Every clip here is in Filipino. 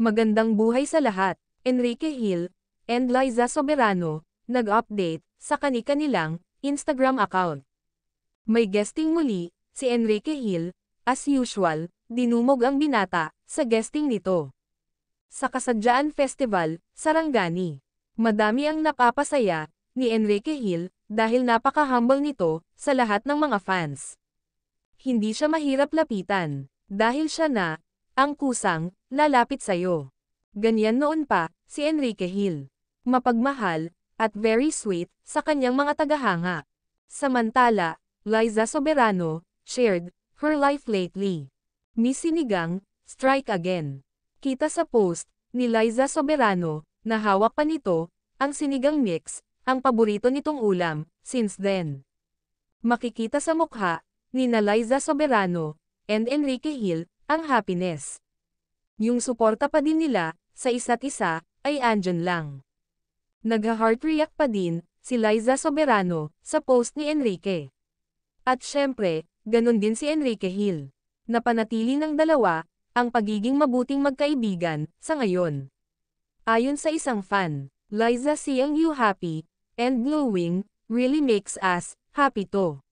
Magandang buhay sa lahat. Enrique Hill and Liza Soberano nag-update sa kani-kanilang Instagram account. May guesting muli si Enrique Hill. As usual, dinumog ang binata sa guesting nito. Sa Kasadyaan Festival, Sarangani. Madami ang napapasaya ni Enrique Hill dahil napaka-humble nito sa lahat ng mga fans. Hindi siya mahirap lapitan dahil siya na ang kusang lalapit sa'yo. Ganyan noon pa si Enrique Hill. Mapagmahal at very sweet sa kanyang mga tagahanga. Samantala, Liza Soberano shared her life lately. Miss Sinigang, strike again. Kita sa post ni Liza Soberano na hawak pa nito ang sinigang mix, ang paborito nitong ulam since then. Makikita sa mukha ni Liza Soberano and Enrique Hill ang happiness. Yung suporta pa din nila sa isa't isa ay andyan lang. Nag-heart react pa din si Liza Soberano sa post ni Enrique. At syempre, ganun din si Enrique Hill. Napanatili ng dalawa ang pagiging mabuting magkaibigan sa ngayon. Ayon sa isang fan, Liza, seeing you happy and glowing really makes us happy too.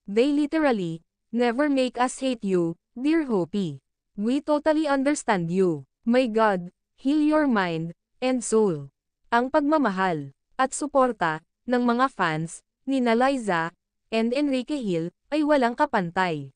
They literally never make us hate you, dear Hopi. We totally understand you. My God, heal your mind and soul. Ang pagmamahal at suporta ng mga fans ni Liza and Enrique Hill ay walang kapantay.